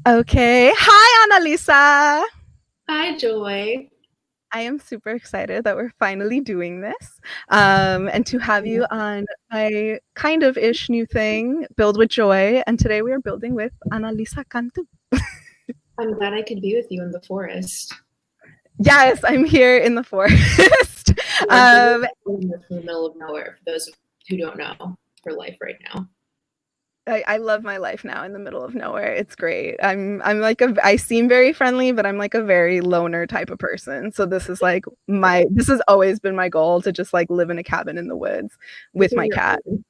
Okay. Hi, Analisa. Hi, Joy. I am super excited that we're finally doing this and to have you on my kind of ish new thing, Build with Joy. And today we are building with Analisa Cantu. I'm glad I could be with you in the forest. Yes, I'm here in the forest. We're literally um, in the middle of nowhere, for those who don't know, for life right now. I love my life now in the middle of nowhere. It's great. I'm like I seem very friendly, but I'm like a very loner type of person. So this has always been my goal to just like live in a cabin in the woods with Because my you're cat. old.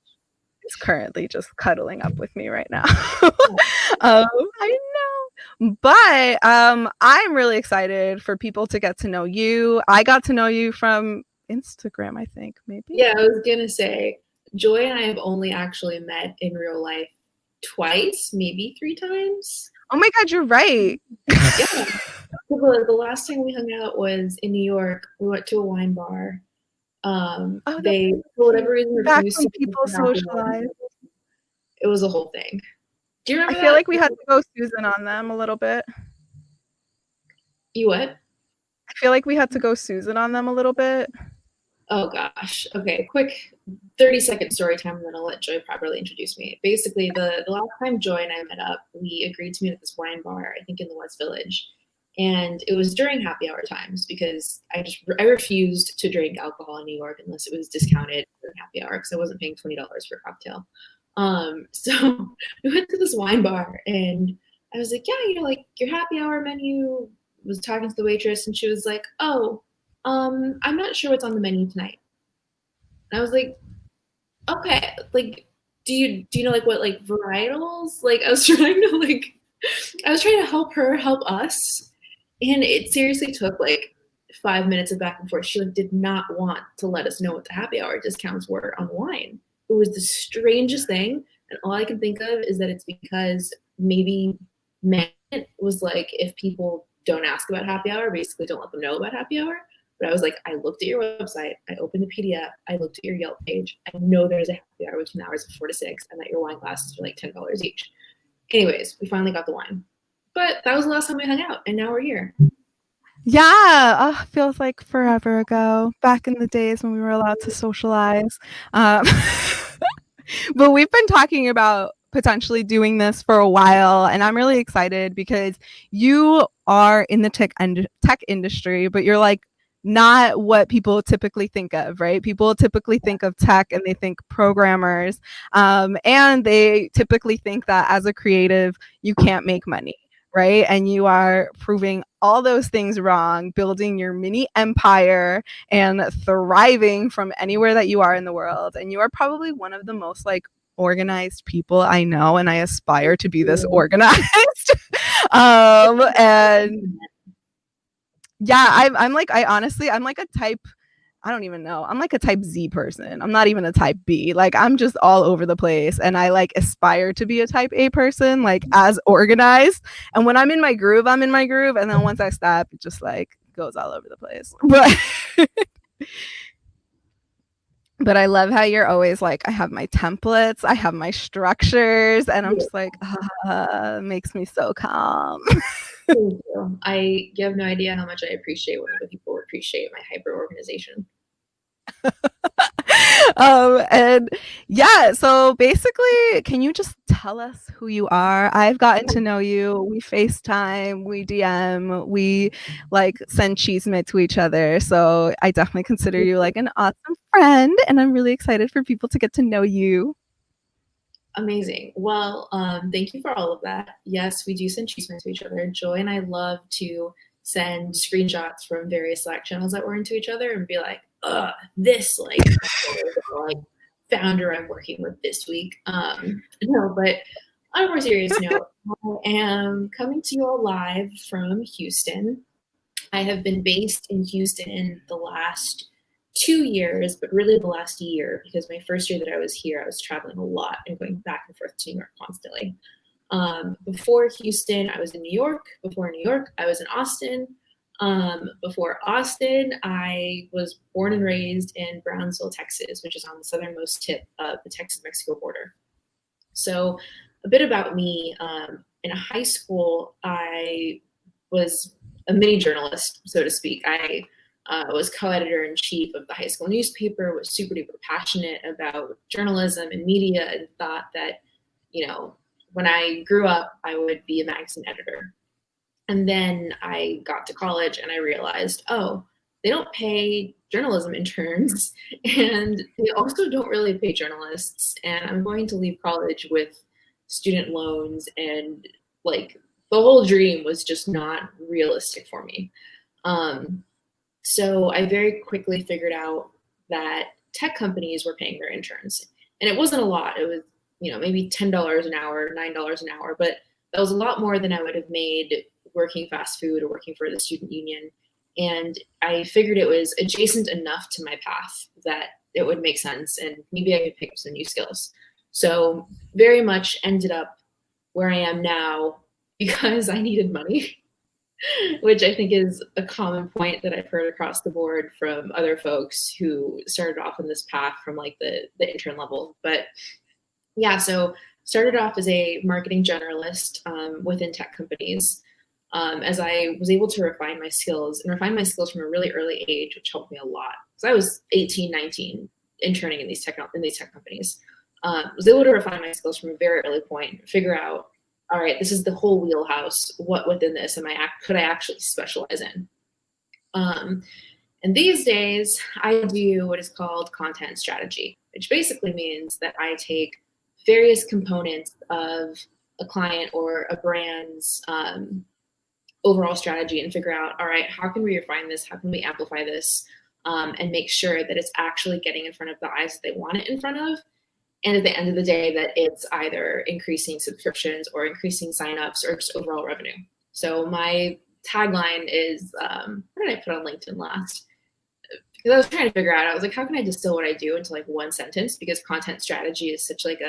Is currently just cuddling up with me right now. Yeah. I know. But I'm really excited for people to get to know you. I got to know you from Instagram, I think, maybe. Yeah, I was gonna say, Joy and I have only actually met in real life twice, maybe three times. Oh my God, you're right. Yeah. The last time we hung out was in New York. We went to a wine bar. Oh, that's They, so for whatever cute. reason, Back refused when to give people us happy hour. socialize. It was a whole thing. Do you I remember feel that? like we had to go Susan on them a little bit. You what? I feel like we had to go Susan on them a little bit. Oh gosh. Okay, quick 30-second story time, and then I'll let Joy properly introduce me. Basically, the last time Joy and I met up, we agreed to meet at this wine bar, I think in the West Village. And it was during happy hour times because I refused to drink alcohol in New York unless it was discounted during happy hour because I wasn't paying $20 for a cocktail. So we went to this wine bar and I was like, yeah, like your happy hour menu, was talking to the waitress and she was like, oh, I'm not sure what's on the menu tonight. And I was like, okay, like, do you know like what like varietals? Like I was trying to help her help us. And it seriously took like 5 minutes of back and forth. She like did not want to let us know what the happy hour discounts were on wine. It was the strangest thing. And all I can think of is that it's because maybe man was like, if people don't ask about happy hour, basically don't let them know about happy hour. But I was like, I looked at your website, I opened the PDF, I looked at your Yelp page. I know there's a happy hour between the hours of 4 to 6, and that your wine glasses are like $10 each. Anyways, we finally got the wine. But that was the last time we hung out, and now we're here. Yeah, feels like forever ago, back in the days when we were allowed to socialize. Um, but we've been talking about potentially doing this for a while, and I'm really excited because you are in the tech industry, but you're like not what people typically think of, right? People typically think of tech and they think programmers, and they typically think that as a creative, you can't make money, right? And you are proving all those things wrong, building your mini empire and thriving from anywhere that you are in the world. And you are probably one of the most like organized people I know, and I aspire to be this organized. And yeah, I'm like I honestly I'm like a type I don't even know. I'm like a type Z person. I'm not even a type B. Like I'm just all over the place and I like aspire to be a type A person, like as organized. And when I'm in my groove, I'm in my groove. And then once I stop, it just like goes all over the place. But I love how you're always like, I have my templates, I have my structures, and I'm Yeah, just like, makes me so calm. thank you. You have no idea how much I appreciate when other people appreciate my hyper organization. And yeah, so basically, can you just tell us who you are? I've gotten to know you. We FaceTime, we DM, we like send cheese to each other. So I definitely consider you like an awesome friend, and I'm really excited for people to get to know you. Amazing. Well, thank you for all of that. Yes, we do send cheese to each other. Joy and I love to send screenshots from various Slack channels that we're into each other and be like, this like founder I'm working with this week. No, but on a more serious note, I am coming to you all live from Houston. I have been based in Houston the last 2 years, but really the last year, because my first year that I was here, I was traveling a lot and going back and forth to New York constantly. Before Houston, I was in New York. Before New York, I was in Austin. Before Austin, I was born and raised in Brownsville, Texas, which is on the southernmost tip of the Texas Mexico border. So, a bit about me. in high school, I was a mini journalist, so to speak. I was co-editor-in-chief of the high school newspaper, was super duper passionate about journalism and media, and thought that, when I grew up, I would be a magazine editor. And then I got to college and I realized, oh, they don't pay journalism interns and they also don't really pay journalists. And I'm going to leave college with student loans, and like the whole dream was just not realistic for me. So I very quickly figured out that tech companies were paying their interns. And it wasn't a lot. It was, maybe $10 an hour, $9 an hour, but that was a lot more than I would have made working fast food or working for the student union. And I figured it was adjacent enough to my path that it would make sense and maybe I could pick up some new skills. So very much ended up where I am now because I needed money, which I think is a common point that I've heard across the board from other folks who started off in this path from like the intern level. But yeah, so started off as a marketing generalist within tech companies. As I was able to refine my skills from a really early age, which helped me a lot. Because I was 18, 19, interning in these tech companies. Was able to refine my skills from a very early point, figure out, all right, this is the whole wheelhouse. What within this could I actually specialize in? And these days, I do what is called content strategy, which basically means that I take various components of a client or a brand's overall strategy and figure out, all right, how can we refine this? How can we amplify this and make sure that it's actually getting in front of the eyes that they want it in front of? And at the end of the day, that it's either increasing subscriptions or increasing signups or just overall revenue. So my tagline is, what did I put on LinkedIn last? Because I was trying to figure out, I was like, how can I distill what I do into like one sentence? Because content strategy is such like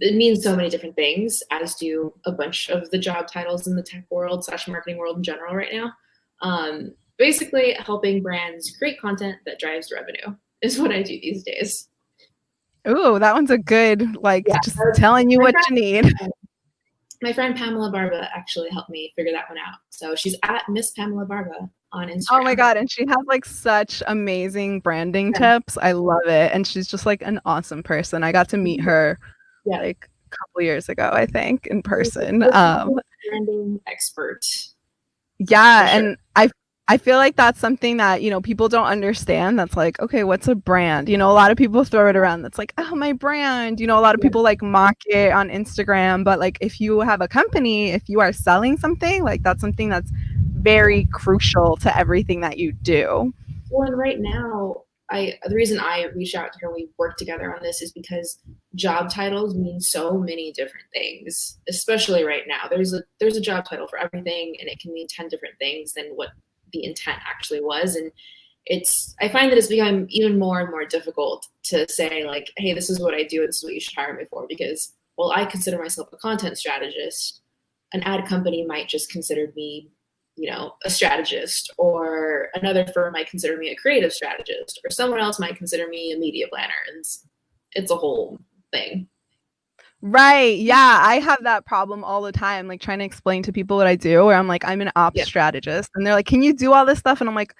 it means so many different things, as do a bunch of the job titles in the tech world / marketing world in general right now. Basically helping brands create content that drives revenue is what I do these days. Ooh, that one's a good, just telling you what you need. My friend Pamela Barba actually helped me figure that one out. So she's at Miss Pamela Barba on Instagram. Oh my God. And she has like such amazing branding tips. I love it. And she's just like an awesome person. I got to meet her like a couple years ago, I think, in person. Branding expert. Yeah. Sure. And I feel like that's something that, people don't understand. That's like, okay, what's a brand? A lot of people throw it around. That's like, oh, my brand. A lot of people like mock it on Instagram. But like, if you have a company, if you are selling something, like that's something that's very crucial to everything that you do. Well, and right now, the reason I reached out to her and we worked together on this is because job titles mean so many different things, especially right now. There's a job title for everything, and it can mean 10 different things than what the intent actually was. And I find that it's become even more and more difficult to say like, hey, this is what I do and this is what you should hire me for, because, well, I consider myself a content strategist. An ad company might just consider me, a strategist, or another firm might consider me a creative strategist, or someone else might consider me a media planner. And it's a whole thing. Right. Yeah. I have that problem all the time, like trying to explain to people what I do, where I'm like, I'm an ops strategist. And they're like, can you do all this stuff? And I'm like,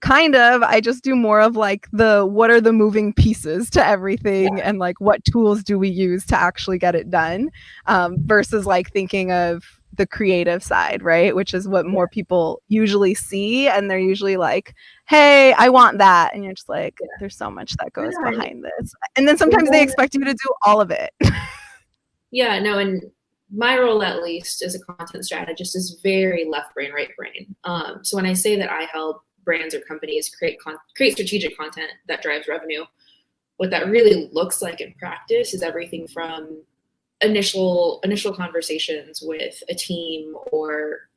kind of. I just do more of like what are the moving pieces to everything and like what tools do we use to actually get it done versus like thinking of the creative side, right? Which is what more people usually see. And they're usually like, hey, I want that. And you're just like, there's so much that goes behind this. And then sometimes they expect you to do all of it. Yeah, no, and my role, at least as a content strategist, is very left brain, right brain. So when I say that I help brands or companies create strategic content that drives revenue, what that really looks like in practice is everything from initial conversations with a team or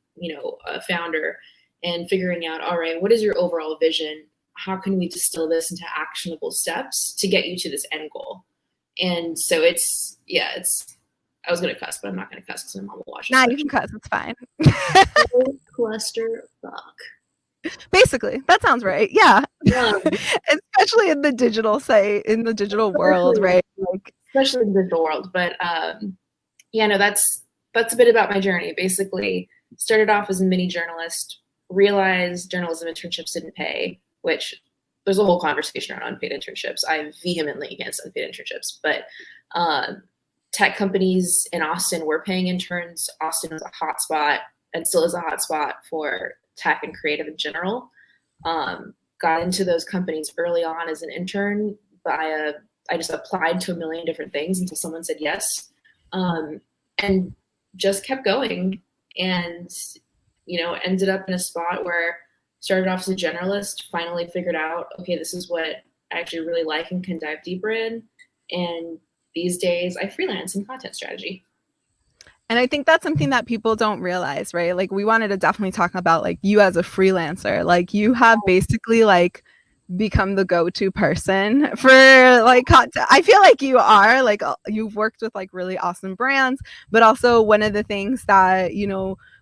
a founder, and figuring out, all right, what is your overall vision? How can we distill this into actionable steps to get you to this end goal? And so I was going to cuss, but I'm not going to cuss because my mom will watch this. Nah, you can cuss. It's fine. Cluster fuck. Basically, that sounds right. Yeah. Especially in the digital world, right? Like, especially in the digital world. But that's that's a bit about my journey. Basically, started off as a mini journalist, realized journalism internships didn't pay, which there's a whole conversation around unpaid internships. I'm vehemently against unpaid internships, but tech companies in Austin were paying interns. Austin was a hot spot and still is a hot spot for tech and creative in general. Got into those companies early on as an intern I just applied to a million different things until someone said yes. And just kept going, and ended up in a spot where started off as a generalist, finally figured out, okay, this is what I actually really like and can dive deeper in. And these days I freelance in content strategy. And I think that's something that people don't realize, right? Like, we wanted to definitely talk about like you as a freelancer. Like, you have basically like become the go-to person for like content. I feel like you are like, you've worked with like really awesome brands, but also one of the things that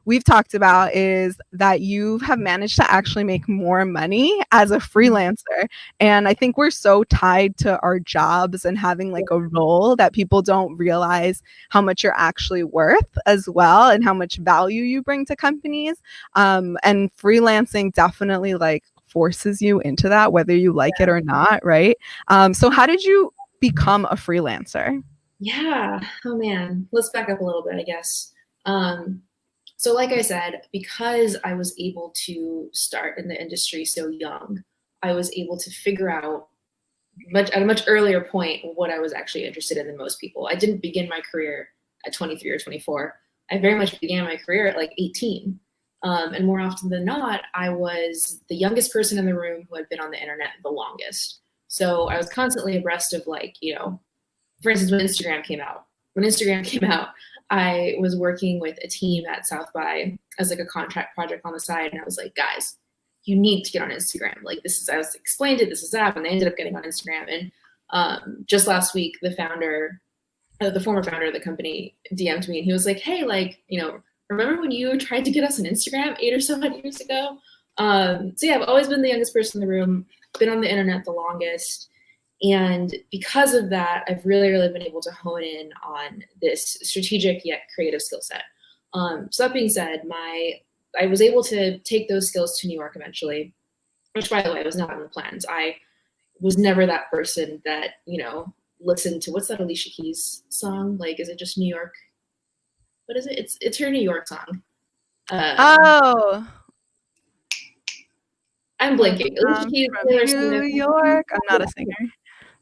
we've talked about is that you have managed to actually make more money as a freelancer. And I think we're so tied to our jobs and having like a role that people don't realize how much you're actually worth as well, and how much value you bring to companies. And freelancing definitely like forces you into that, whether you like it or not, right? So how did you become a freelancer? Yeah. Oh man. Let's back up a little bit, I guess. So like I said, because I was able to start in the industry so young, I was able to figure out at a much earlier point what I was actually interested in than most people. I didn't begin my career at 23 or 24. I very much began my career at like 18. And more often than not, I was the youngest person in the room who had been on the internet the longest. So I was constantly abreast of like, for instance, when Instagram came out. When Instagram came out, I was working with a team at South by as like a contract project on the side, and I was like, guys, you need to get on Instagram. Like, this is, I was explained it, this is that, and they ended up getting on Instagram. And just last week, the former founder of the company DM'd me, and he was like, hey, like, remember when you tried to get us on Instagram 8 or so years ago? So yeah, I've always been the youngest person in the room, been on the internet the longest. And because of that, I've really, really been able to hone in on this strategic yet creative skill set. So that being said, I was able to take those skills to New York eventually, which, by the way, was not in the plans. I was never that person that, listened to, what's that Alicia Keys song? Like, is it just New York? What is it? It's her New York song. Oh, I'm blanking. Alicia Keys, from New York. I'm not a singer.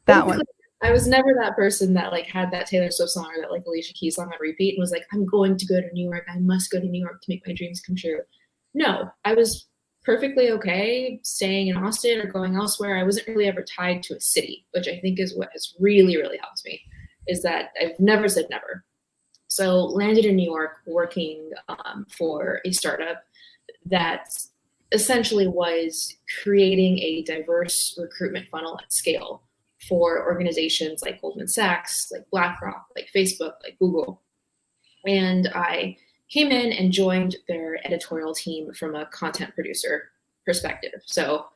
That one. I was never that person that like had that Taylor Swift song or that like Alicia Keys song on repeat and was like, I'm going to go to New York. I must go to New York to make my dreams come true. No, I was perfectly okay staying in Austin or going elsewhere. I wasn't really ever tied to a city, which I think is what has really, really helped me, is that I've never said never. So landed in New York working for a startup that essentially was creating a diverse recruitment funnel at scale for organizations like Goldman Sachs, like BlackRock, like Facebook, like Google. And I came in and joined their editorial team from a content producer perspective. So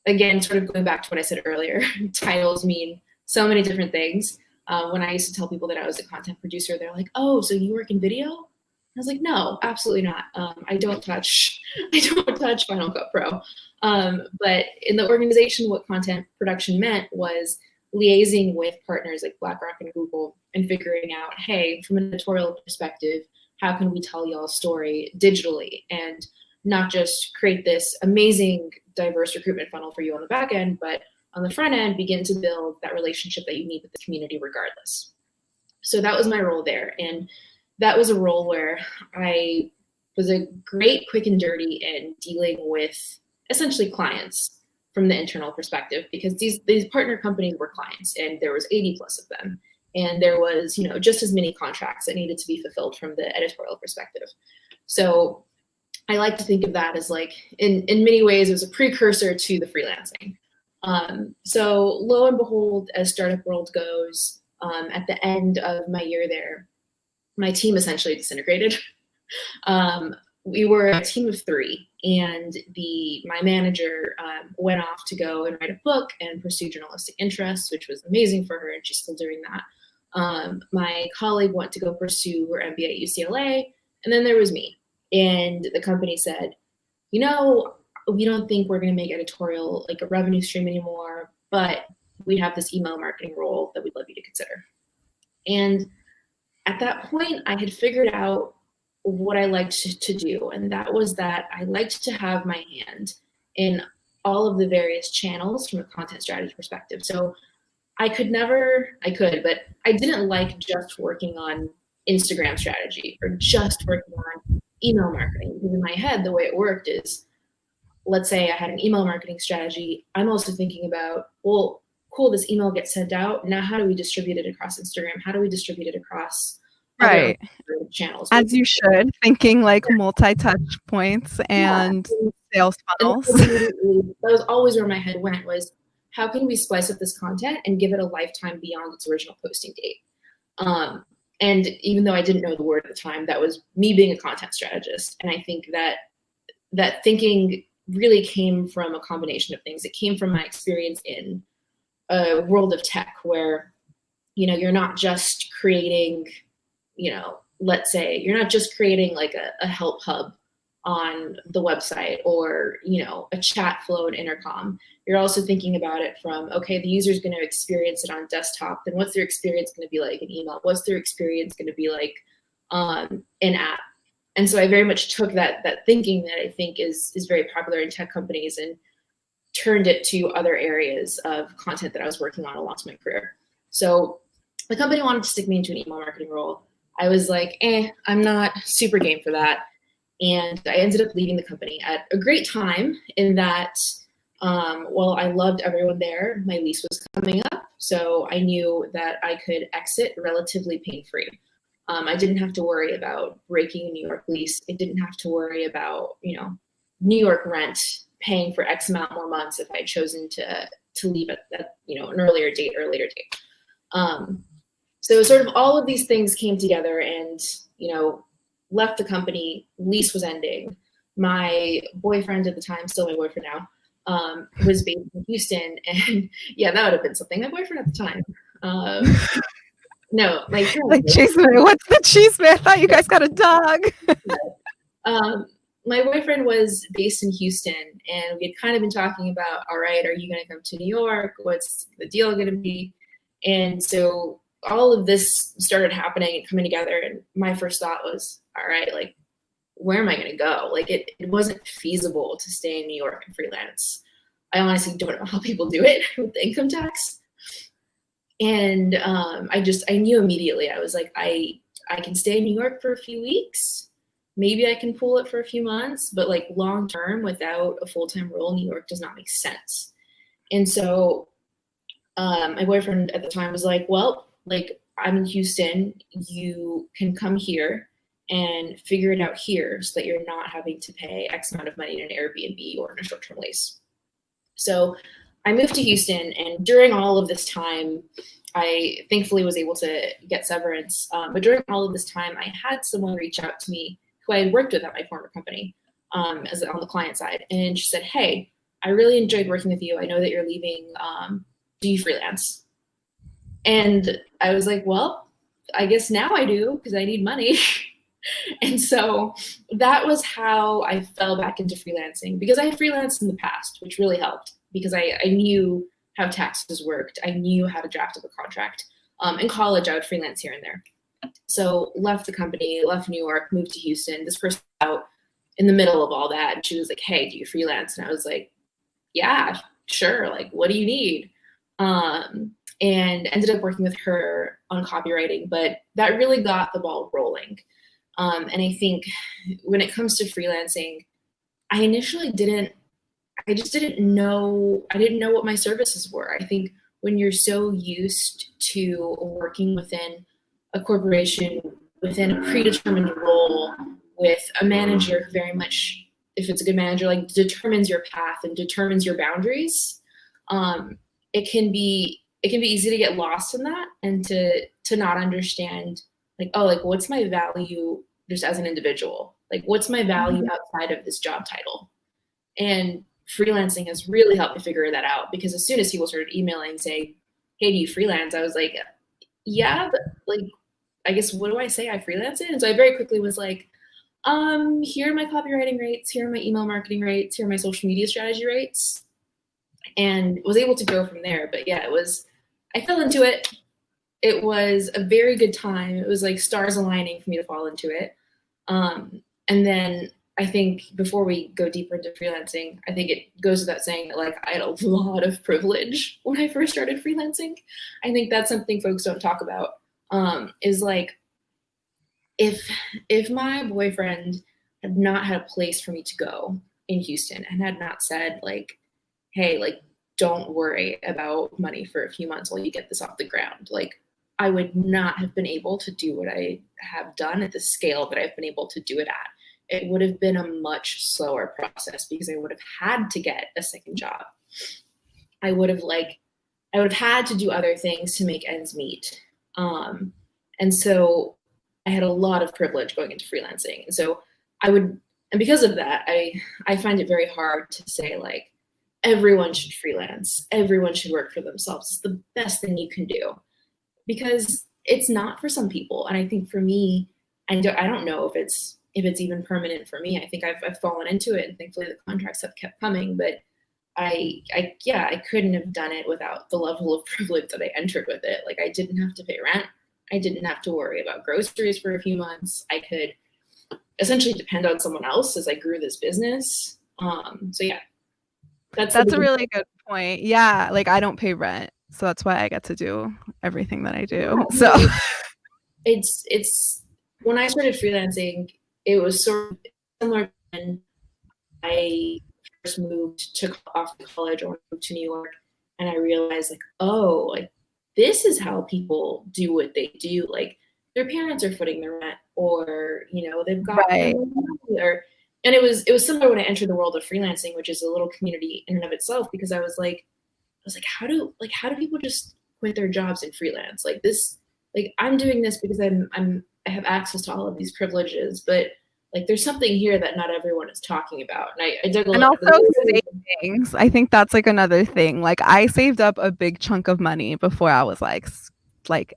again, sort of going back to what I said earlier, titles mean so many different things. When I used to tell people that I was a content producer, they're like, oh, so you work in video? I was like, no, absolutely not. I don't touch Final Cut Pro. But in the organization, what content production meant was liaising with partners like BlackRock and Google and figuring out, hey, from an editorial perspective, how can we tell y'all's story digitally and not just create this amazing diverse recruitment funnel for you on the back end, but on the front end, begin to build that relationship that you need with the community regardless. So that was my role there. And that was a role where I was a great quick and dirty in dealing with essentially clients from the internal perspective, because these partner companies were clients and there was 80 plus of them. And there was, just as many contracts that needed to be fulfilled from the editorial perspective. So I like to think of that as like, in many ways, it was a precursor to the freelancing. So lo and behold, as startup world goes, at the end of my year there, my team essentially disintegrated. We were a team of 3, and my manager went off to go and write a book and pursue journalistic interests, which was amazing for her, and she's still doing that. My colleague went to go pursue her MBA at UCLA, and then there was me. And the company said, you know, we don't think we're going to make editorial like a revenue stream anymore, but we have this email marketing role that we'd love you to consider. And at that point, I had figured out what I liked to do, and that was that I liked to have my hand in all of the various channels from a content strategy perspective. So I could, but I didn't like just working on Instagram strategy or just working on email marketing. Because in my head, the way it worked is, let's say I had an email marketing strategy. I'm also thinking about, well, cool, this email gets sent out. Now, how do we distribute it across Instagram? How do we distribute it across other channels? As you should, thinking like multi-touch points and sales funnels. And that was always where my head went, was how can we splice up this content and give it a lifetime beyond its original posting date? And even though I didn't know the word at the time, that was me being a content strategist. And I think that thinking really came from a combination of things. It came from my experience in a world of tech where, you're not just creating, let's say you're not just creating like a help hub on the website or, a chat flow and intercom. You're also thinking about it from, okay, the user's going to experience it on desktop. Then what's their experience going to be like in email? What's their experience going to be like in app? And so I very much took that thinking that I think is very popular in tech companies and turned it to other areas of content that I was working on along my career. So the company wanted to stick me into an email marketing role. I was like, I'm not super game for that. And I ended up leaving the company at a great time in that, while I loved everyone there, my lease was coming up. So I knew that I could exit relatively pain-free. I didn't have to worry about breaking a New York lease. I didn't have to worry about, New York rent, paying for X amount more months if I had chosen to leave at an earlier date or a later date. So sort of all of these things came together and, left the company, lease was ending. My boyfriend at the time, still my boyfriend now, was based in Houston. And yeah, that would have been something. My boyfriend at the time. No, like Cheeseman. What's the Cheeseman? I thought you guys got a dog. My boyfriend was based in Houston, and we had kind of been talking about, all right, are you going to come to New York? What's the deal going to be? And so all of this started happening and coming together. And my first thought was, all right, like, where am I going to go? Like, it wasn't feasible to stay in New York and freelance. I honestly don't know how people do it with the income tax. And I knew immediately. I was like, I can stay in New York for a few weeks. Maybe I can pull it for a few months, but like long term without a full-time role, New York does not make sense. And so my boyfriend at the time was like, well, like, I'm in Houston, you can come here and figure it out here so that you're not having to pay X amount of money in an Airbnb or in a short-term lease. So I moved to Houston, and during all of this time, I thankfully was able to get severance. But during all of this time, I had someone reach out to me who I had worked with at my former company as on the client side. And she said, hey, I really enjoyed working with you. I know that you're leaving. Do you freelance? And I was like, well, I guess now I do because I need money. And so that was how I fell back into freelancing, because I had freelanced in the past, which really helped because I knew how taxes worked. I knew how to draft up a contract. In college, I would freelance here and there. So left the company, left New York, moved to Houston. This person out in the middle of all that, and she was like, hey, do you freelance? And I was like, yeah, sure. Like, what do you need? And ended up working with her on copywriting, but that really got the ball rolling. And I think when it comes to freelancing, I just didn't know what my services were. I think when you're so used to working within a corporation, within a predetermined role, with a manager who very much, if it's a good manager, like determines your path and determines your boundaries, it can be easy to get lost in that and to not understand, like, oh, like, what's my value just as an individual? Like, what's my value outside of this job title? And freelancing has really helped me figure that out, because as soon as people started emailing saying, hey, do you freelance? I was like, yeah, but like, I guess, what do I say? I freelance it. And so I very quickly was like, here are my copywriting rates, here are my email marketing rates, here are my social media strategy rates, and was able to go from there. But yeah, I fell into it. It was a very good time. It was like stars aligning for me to fall into it. And then I think before we go deeper into freelancing, I think it goes without saying that like I had a lot of privilege when I first started freelancing. I think that's something folks don't talk about. Is like if my boyfriend had not had a place for me to go in Houston and had not said like, hey, like don't worry about money for a few months while you get this off the ground, like I would not have been able to do what I have done at the scale that I've been able to do it at. It would have been a much slower process because I would have had to get a second job. I would have had to do other things to make ends meet. And so I had a lot of privilege going into freelancing. And so and because of that, I find it very hard to say like, everyone should freelance. Everyone should work for themselves. It's the best thing you can do because it's not for some people. And I think for me, I don't know if it's even permanent for me. I think I've fallen into it, and thankfully the contracts have kept coming. But I couldn't have done it without the level of privilege that I entered with it. Like I didn't have to pay rent. I didn't have to worry about groceries for a few months. I could essentially depend on someone else as I grew this business. So yeah, That's a really good point. Yeah, like I don't pay rent, so that's why I get to do everything that I do. Yeah, So it's when I started freelancing, it was sort of similar when I first took off to college or moved to New York, and I realized like, oh, like this is how people do what they do. Like their parents are footing the rent, or they've got right. and it was similar when I entered the world of freelancing, which is a little community in and of itself, because I was like, how do people just quit their jobs and freelance? Like this, like I'm doing this because I have access to all of these privileges, but like there's something here that not everyone is talking about. And I dug a And little. also savings. I think that's like another thing. Like I saved up a big chunk of money before I was like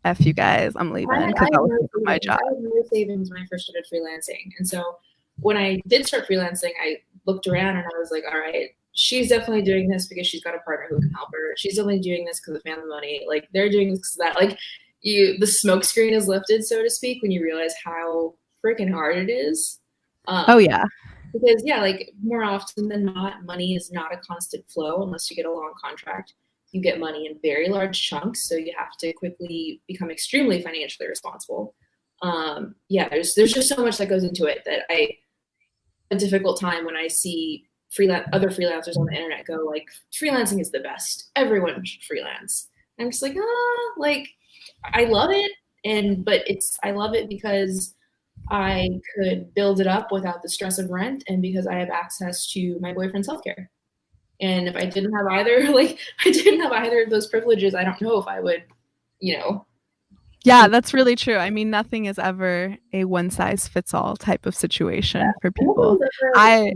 F you guys, I'm leaving because I was sick of my job. I had no savings when I first started freelancing. And so when I did start freelancing, I looked around and I was like, all right, she's definitely doing this because she's got a partner who can help her. She's definitely doing this because of family money. Like they're doing this because that. Like the smoke screen is lifted, so to speak, when you realize how freaking hard it is. Oh yeah. Because yeah, like more often than not, money is not a constant flow unless you get a long contract. You get money in very large chunks, so you have to quickly become extremely financially responsible. Yeah, there's just so much that goes into it that I have a difficult time when I see other freelancers on the internet go like, freelancing is the best. Everyone should freelance. And I'm just like, like I love it, but I love it because I could build it up without the stress of rent, and because I have access to my boyfriend's healthcare. And if I didn't have either of those privileges, I don't know if I would, Yeah, that's really true. I mean, nothing is ever a one size fits all type of situation for people. But I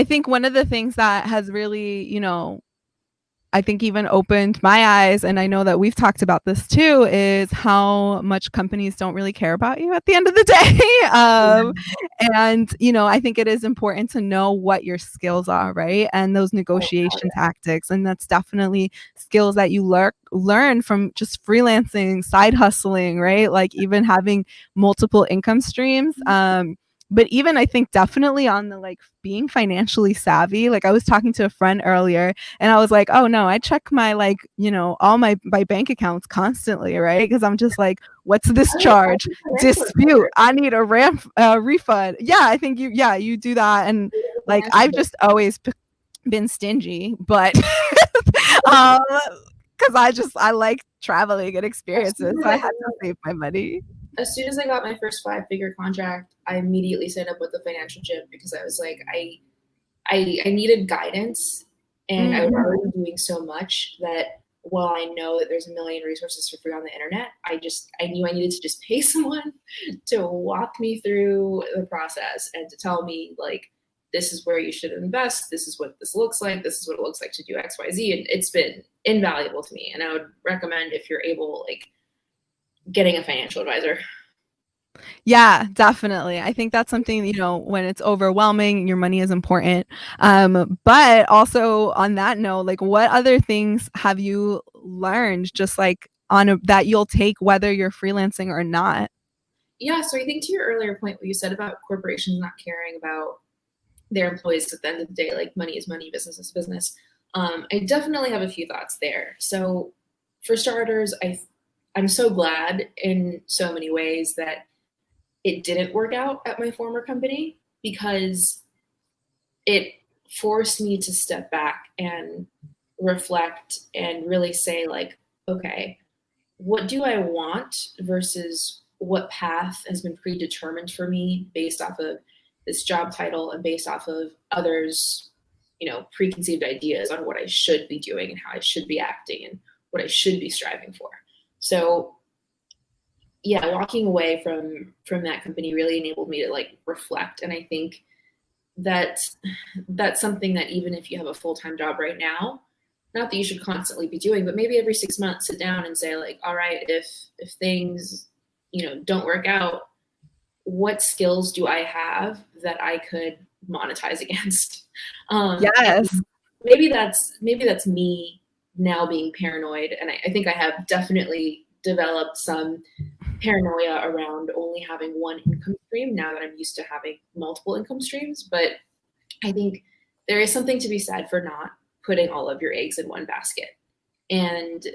think one of the things that has really, I think even opened my eyes, and I know that we've talked about this too, is how much companies don't really care about you at the end of the day. And, I think it is important to know what your skills are, right? And those negotiation tactics. And that's definitely skills that you learn from just freelancing, side hustling, right? Like even having multiple income streams. But even I think definitely on the like being financially savvy, like I was talking to a friend earlier and I was like, oh no, I check my like, all my bank accounts constantly, right? Because I'm just like, what's this charge? Dispute. I need a refund. Yeah, I think you do that. And like, I've just always been stingy, but because I like traveling and experiences. So I had to save my money. As soon as I got my first 5-figure contract, I immediately signed up with the financial gym because I was like, I needed guidance, and I was already doing so much that while I know that there's a million resources for free on the internet, I knew I needed to just pay someone to walk me through the process and to tell me like, this is where you should invest. This is what this looks like. This is what it looks like to do X, Y, Z. And it's been invaluable to me. And I would recommend, if you're able, like, getting a financial advisor. Yeah, definitely. I think that's something, when it's overwhelming, your money is important. But also on that note, like, what other things have you learned just like that you'll take whether you're freelancing or not? Yeah, so I think to your earlier point, what you said about corporations not caring about their employees at the end of the day, like, money is money, business is business. I definitely have a few thoughts there. So for starters, I'm so glad in so many ways that it didn't work out at my former company, because it forced me to step back and reflect and really say, like, okay, what do I want versus what path has been predetermined for me based off of this job title and based off of others, preconceived ideas on what I should be doing and how I should be acting and what I should be striving for. So yeah, walking away from that company really enabled me to, like, reflect. And I think that that's something that, even if you have a full-time job right now, not that you should constantly be doing, but maybe every 6 months sit down and say, like, all right, if things, don't work out, what skills do I have that I could monetize against? Yes. Maybe that's me now being paranoid. And I think I have definitely developed some paranoia around only having one income stream now that I'm used to having multiple income streams. But I think there is something to be said for not putting all of your eggs in one basket. And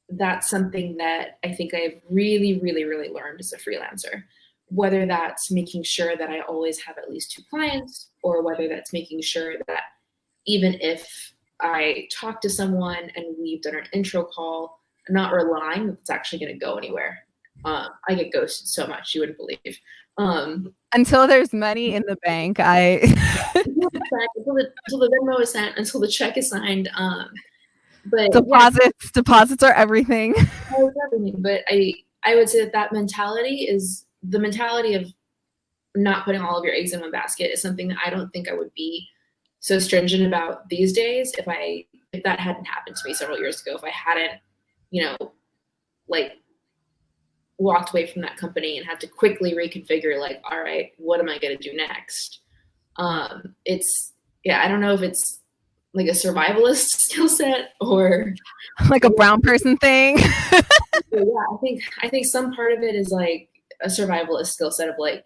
that's something that I think I've really, really, really learned as a freelancer. Whether that's making sure that I always have at least 2 clients, or whether that's making sure that even if I talk to someone and we've done an intro call, I'm not relying that it's actually going to go anywhere. I get ghosted so much, you wouldn't believe. Until there's money in the bank, Until the Venmo is sent, until the check is signed. But yeah, deposits are everything. everything. But I would say that mentality is the mentality of not putting all of your eggs in one basket is something that I don't think I would be so stringent about these days if that hadn't happened to me several years ago. If I hadn't, like, walked away from that company and had to quickly reconfigure, like, all right, what am I going to do next? I don't know if it's like a survivalist skill set or like a brown person thing. yeah, I think some part of it is like a survivalist skill set of, like,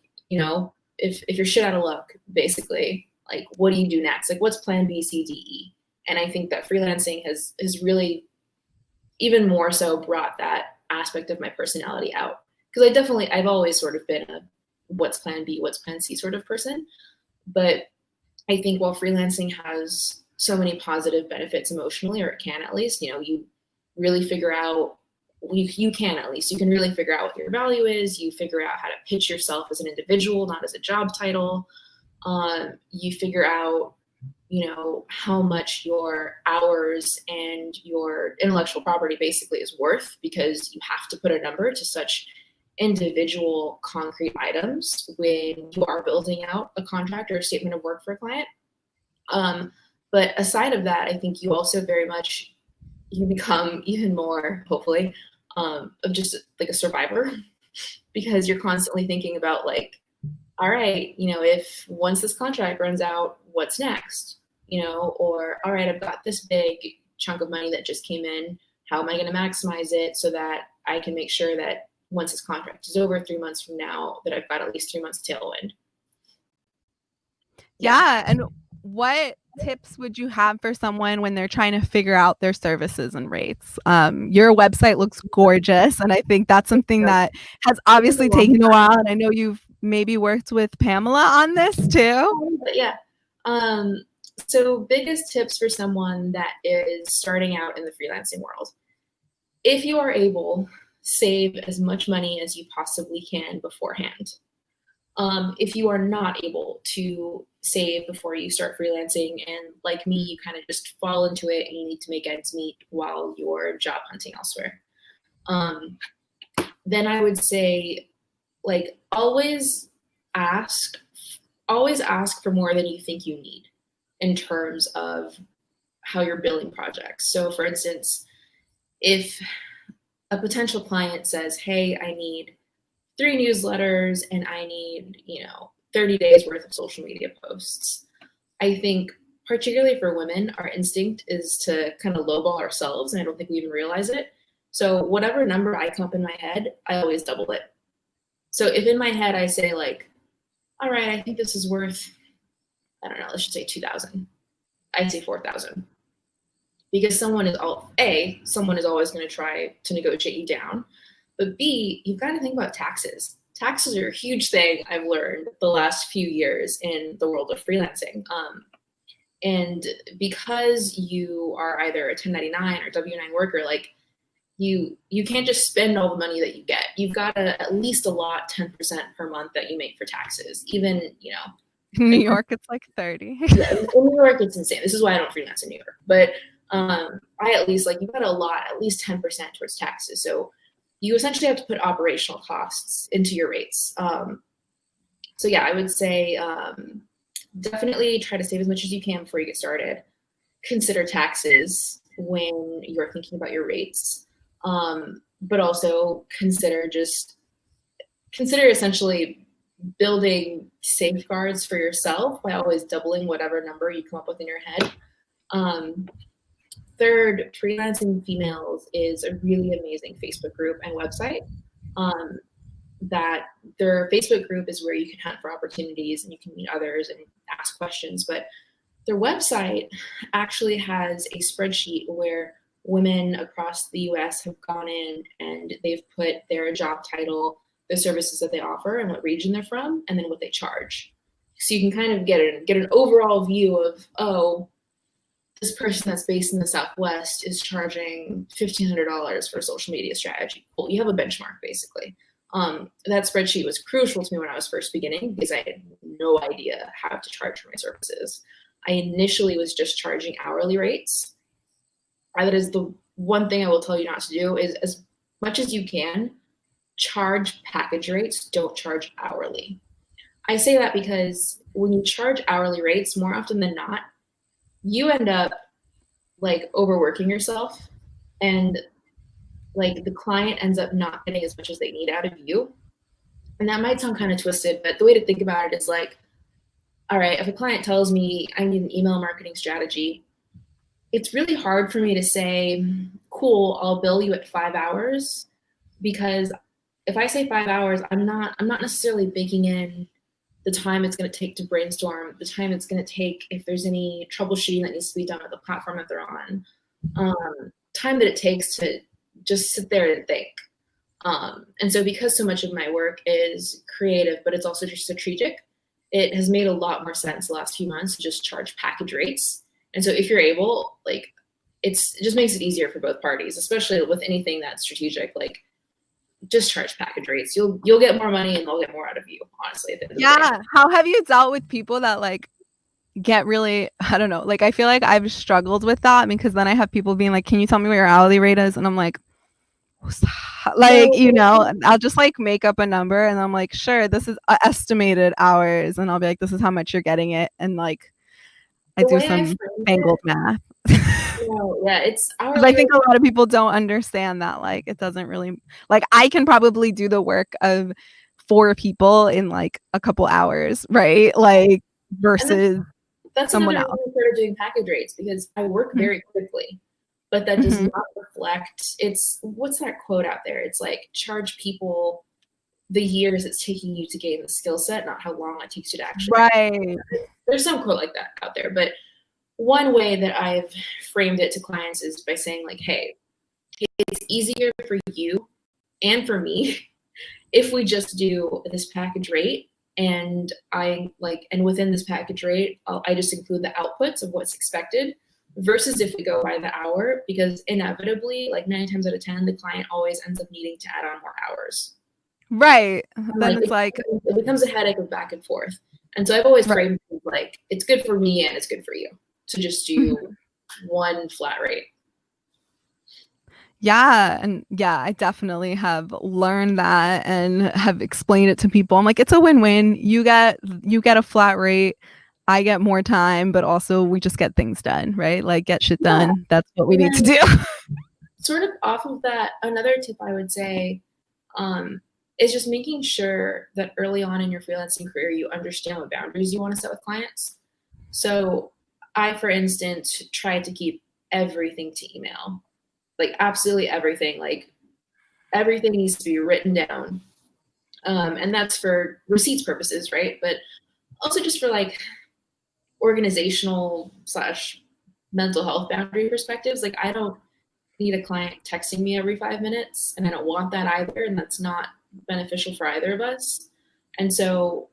if you're shit out of luck, basically, like, what do you do next? Like, what's plan B, C, D, E? And I think that freelancing has really even more so brought that aspect of my personality out. Because I've always sort of been a what's plan B, what's plan C sort of person. But I think while freelancing has so many positive benefits emotionally, or it can at least, you really figure out, you can at least, you can really figure out what your value is. You figure out how to pitch yourself as an individual, not as a job title. You figure out, how much your hours and your intellectual property basically is worth, because you have to put a number to such individual concrete items when you are building out a contract or a statement of work for a client. But aside of that, I think you also very much, you become even more, hopefully, of just like a survivor, because you're constantly thinking about, like, all right, if once this contract runs out, what's next? Or all right, I've got this big chunk of money that just came in. How am I going to maximize it so that I can make sure that once this contract is over 3 months from now, that I've got at least 3 months tailwind? Yeah. And what tips would you have for someone when they're trying to figure out their services and rates? Your website looks gorgeous, and I think that's something that has obviously taken a while. And I know you've maybe worked with Pamela on this too. But yeah. So biggest tips for someone that is starting out in the freelancing world. If you are able, save as much money as you possibly can beforehand. If you are not able to save before you start freelancing, and like me, you kind of just fall into it and you need to make ends meet while you're job hunting elsewhere, then I would say, like, always ask always ask for more than you think you need in terms of how you're billing projects. So for instance, if a potential client says, hey, I need 3 newsletters and I need, 30 days worth of social media posts. I think particularly for women, our instinct is to kind of lowball ourselves, and I don't think we even realize it. So whatever number I come up in my head, I always double it. So if in my head I say like, all right, I think this is worth, I don't know, let's just say 2,000. I'd say 4,000. Because someone is always going to try to negotiate you down. But B, you've got to think about taxes. Taxes are a huge thing I've learned the last few years in the world of freelancing. And because you are either a 1099 or W-9 worker, like you can't just spend all the money that you get. You've got to at least allot 10% per month that you make for taxes. Even, in New York, it's like 30. Yeah, in New York, it's insane. This is why I don't freelance in New York. But I at least you've got to allot at least 10% towards taxes. So you essentially have to put operational costs into your rates. So yeah, I would say definitely try to save as much as you can before you get started. Consider taxes when you're thinking about your rates, but also consider essentially building safeguards for yourself by always doubling whatever number you come up with in your head. Third, Freelancing Females is a really amazing Facebook group and website. That their Facebook group is where you can hunt for opportunities and you can meet others and ask questions. But their website actually has a spreadsheet where women across the US have gone in and they've put their job title, the services that they offer, and what region they're from, and then what they charge. So you can kind of get an overall view of, oh, this person that's based in the Southwest is charging $1,500 for a social media strategy. Cool, you have a benchmark basically. That spreadsheet was crucial to me when I was first beginning because I had no idea how to charge for my services. I initially was just charging hourly rates. That is the one thing I will tell you not to do is, as much as you can, charge package rates, don't charge hourly. I say that because when you charge hourly rates, more often than not, you end up like overworking yourself, and like the client ends up not getting as much as they need out of you. And that might sound kind of twisted, but the way to think about it is like, all right, if a client tells me I need an email marketing strategy, it's really hard for me to say, cool, I'll bill you at 5 hours, because if I say 5 hours, I'm not necessarily baking in the time it's going to take to brainstorm, the time it's going to take if there's any troubleshooting that needs to be done with the platform that they're on, time that it takes to just sit there and think. And so because so much of my work is creative, but it's also just strategic, it has made a lot more sense the last few months to just charge package rates. And so if you're able, like, it just makes it easier for both parties, especially with anything that's strategic, like just charge package rates. You'll get more money and they'll get more out of you, honestly. At the end of the day. How have you dealt with people that like get really, I don't know, like I feel like I've struggled with that because then I have people being like, can you tell me what your hourly rate is? And I'm like, like, I'll just like make up a number and I'm like, sure, this is estimated hours, and I'll be like, this is how much you're getting it, and like I do some angled math. Yeah, it's because I think a lot of people don't understand that, like, it doesn't really, like, I can probably do the work of 4 people in like a couple hours, right? Like versus that's someone else. I started doing package rates because I work very quickly, but that does not reflect. It's, what's that quote out there? It's like, charge people the years it's taking you to gain the skill set, not how long it takes you to actually. Right. There's some quote like that out there, but one way that I've framed it to clients is by saying like, hey, it's easier for you and for me if we just do this package rate, and within this package rate, I just include the outputs of what's expected, versus if we go by the hour, because inevitably, like 9 times out of 10, the client always ends up needing to add on more hours. Right. Then it's like it becomes a headache of back and forth. And so I've always framed it like, it's good for me and it's good for you to just do one flat rate. Yeah, and yeah, I definitely have learned that and have explained it to people. I'm like, it's a win-win. You get a flat rate, I get more time, but also we just get things done, right? Like get shit Yeah. done. That's what we And need to then do. sort of off of that, another tip I would say um, is just making sure that early on in your freelancing career, you understand what boundaries you want to set with clients. So I, for instance, tried to keep everything to email, like absolutely everything. Like everything needs to be written down. And that's for receipts purposes, right? But also just for like organizational slash mental health boundary perspectives. Like I don't need a client texting me every 5 minutes, and I don't want that either. And that's not beneficial for either of us. And so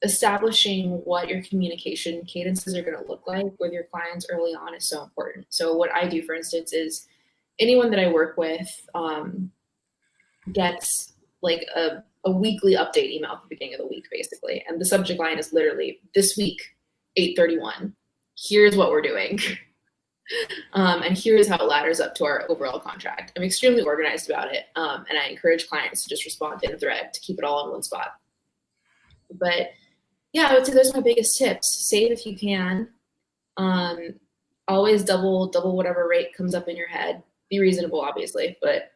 establishing what your communication cadences are going to look like with your clients early on is so important. So what I do, for instance, is anyone that I work with gets like a weekly update email at the beginning of the week, basically. And the subject line is literally this week, 8:31. Here's what we're doing. And here's how it ladders up to our overall contract. I'm extremely organized about it. And I encourage clients to just respond in a thread to keep it all in one spot. But yeah, I would say those are my biggest tips. Save if you can. Always double whatever rate comes up in your head. Be reasonable, obviously, but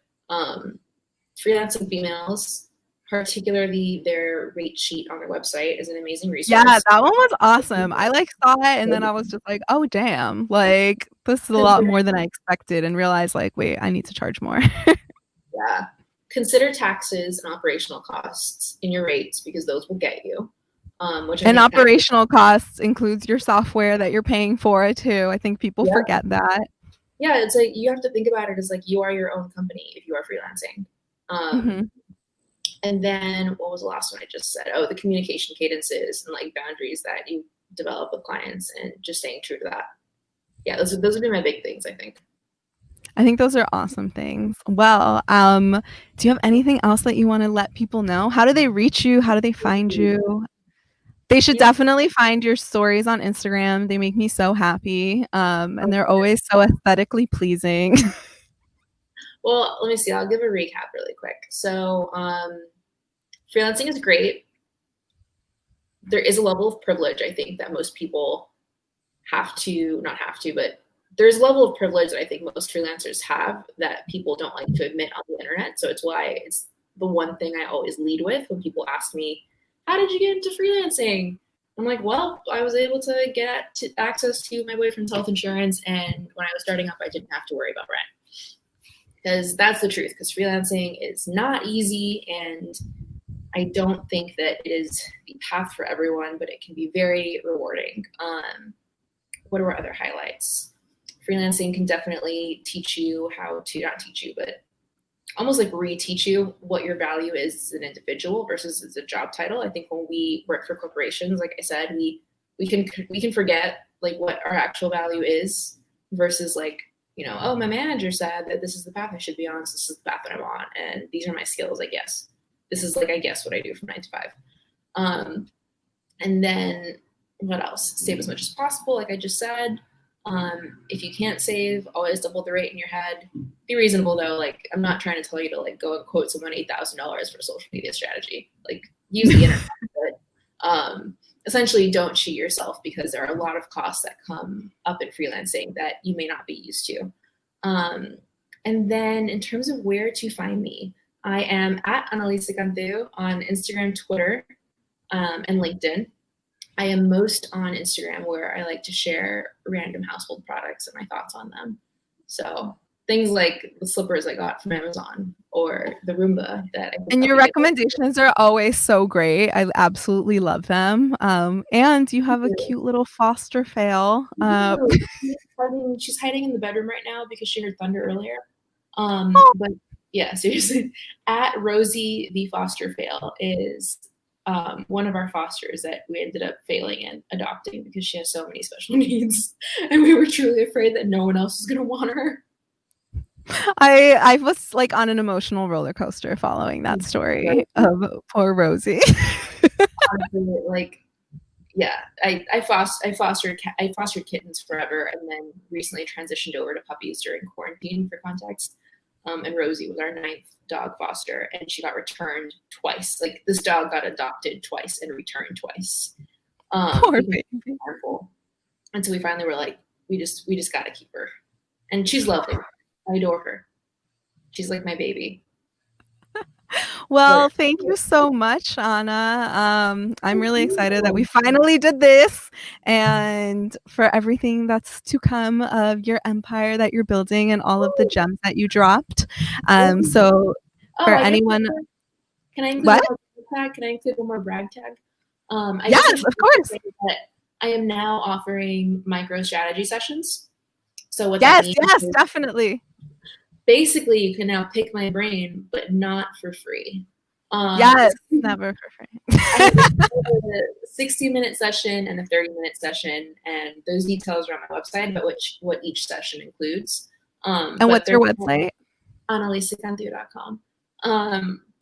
freelancing females, particularly their rate sheet on their website, is an amazing Yeah, resource. that one was awesome. I like saw it and then I was just like, oh damn, like this is a lot more than I expected and realized like, wait, I need to charge more. Yeah. Consider taxes and operational costs in your rates because those will get you. Which I And think kind of, operational costs includes your software that you're paying for too. I think people yeah. forget that. Yeah, it's like you have to think about it as like you are your own company if you are freelancing. Um, Hmm. and then what was the last one I just said? Oh, the communication cadences and like boundaries that you develop with clients and just staying true to that. Yeah, those would be my big things, I think. I think those are awesome things. Well, do you have anything else that you want to let people know? How do they reach you? How do they find you? They should Yeah. definitely find your stories on Instagram. They make me so happy. And they're always so aesthetically pleasing. Well, let me see. I'll give a recap really quick. So, freelancing is great. There is a level of privilege, I think, that most people have to, not have to, but there's a level of privilege that I think most freelancers have that people don't like to admit on the internet. So it's why it's the one thing I always lead with when people ask me, how did you get into freelancing? I'm like, well, I was able to get access to my boyfriend's health insurance. And when I was starting up, I didn't have to worry about rent. Because that's the truth, because freelancing is not easy. And I don't think that it is the path for everyone, but it can be very rewarding. What are our other highlights? Freelancing can definitely teach you how to, not teach you, but almost like reteach you what your value is as an individual versus as a job title. I think when we work for corporations, like I said, we can forget like what our actual value is versus like, oh, my manager said that this is the path I should be on, so this is the path that I'm on, and these are my skills, I guess. This is like, I guess, what I do from 9 to 5. And then what else? Save as much as possible, like I just said. If you can't save, always double the rate in your head. Be reasonable though. Like I'm not trying to tell you to like go and quote someone $8,000 for a social media strategy. Like use the internet, but essentially don't cheat yourself because there are a lot of costs that come up in freelancing that you may not be used to. And then in terms of where to find me, I am at Analisa Cantu on Instagram, Twitter, and LinkedIn. I am most on Instagram where I like to share random household products and my thoughts on them. So things like the slippers I got from Amazon or the Roomba that I And picked up your again. recommendations are always so great. I absolutely love them. And you have a cute little foster fail. She's hiding in the bedroom right now because she heard thunder earlier. Oh, But yeah, seriously, at Rosie the foster fail is one of our fosters that we ended up failing in adopting because she has so many special needs, and we were truly afraid that no one else was going to want her. I was like on an emotional roller coaster following that story of poor Rosie. Honestly, like, yeah, I fostered kittens forever, and then recently transitioned over to puppies during quarantine for context. and Rosie was our 9th dog foster, and she got returned twice. Like, this dog got adopted twice and returned twice. Poor baby. And so we finally were like, we just got to keep her. And she's lovely. I adore her. She's like my baby. Well, thank you so much, Anna. I'm really excited that we finally did this, and for everything that's to come of your empire that you're building and all of the gems that you dropped. So for anyone, can I include what? one more tag? Can I include one more brag tag? Yes, of course. I am now offering micro strategy sessions. So what yes, that means yes, is, definitely. basically, you can now pick my brain, but not for free. Yes, never for free. I have a 60-minute session and a 30-minute session, and those details are on my website about what each session includes. And what's your website? Analisacantu.com.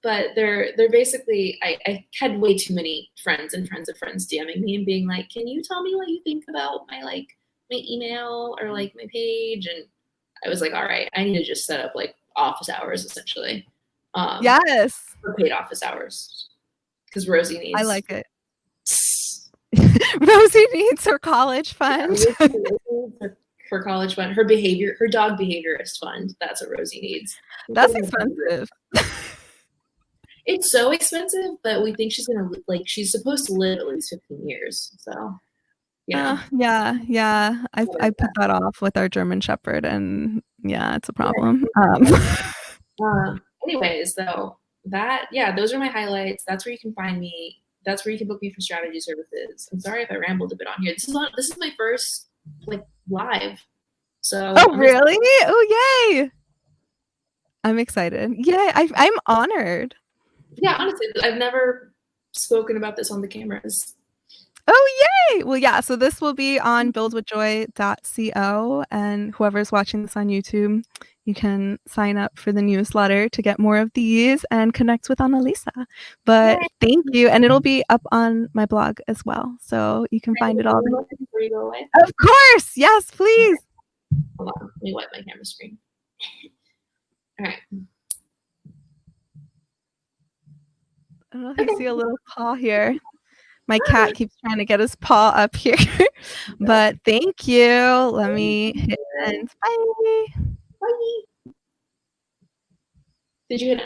But they're basically, I had way too many friends and friends of friends DMing me and being like, can you tell me what you think about my email or like my page? And I was like, all right, I need to just set up like office hours essentially. Yes. For paid office hours. Because Rosie needs. I like it. Rosie needs her college fund. Yeah, her college fund. Her dog behaviorist fund. That's what Rosie needs. That's expensive. It's so expensive, but we think she's gonna she's supposed to live at least 15 years. So yeah. I put that off with our German Shepherd, and yeah, it's a problem. Anyways, though, those are my highlights. That's where you can find me. That's where you can book me for strategy services. I'm sorry if I rambled a bit on here. This is my first live. So really? Oh yay! I'm excited. Yay! I'm honored. Yeah, honestly, I've never spoken about this on the cameras. Oh yay! Well, yeah. So this will be on buildwithjoy.co, and whoever's watching this on YouTube, you can sign up for the newsletter to get more of these and connect with Analisa. But thank you, and it'll be up on my blog as well, so you can find it all. Before you go away? Of course, yes, please. Hold on, let me wipe my camera screen. All right. I don't know if you see a little paw here. My cat keeps trying to get his paw up here. But thank you. Let me hit end. Bye. Bye. Did you hit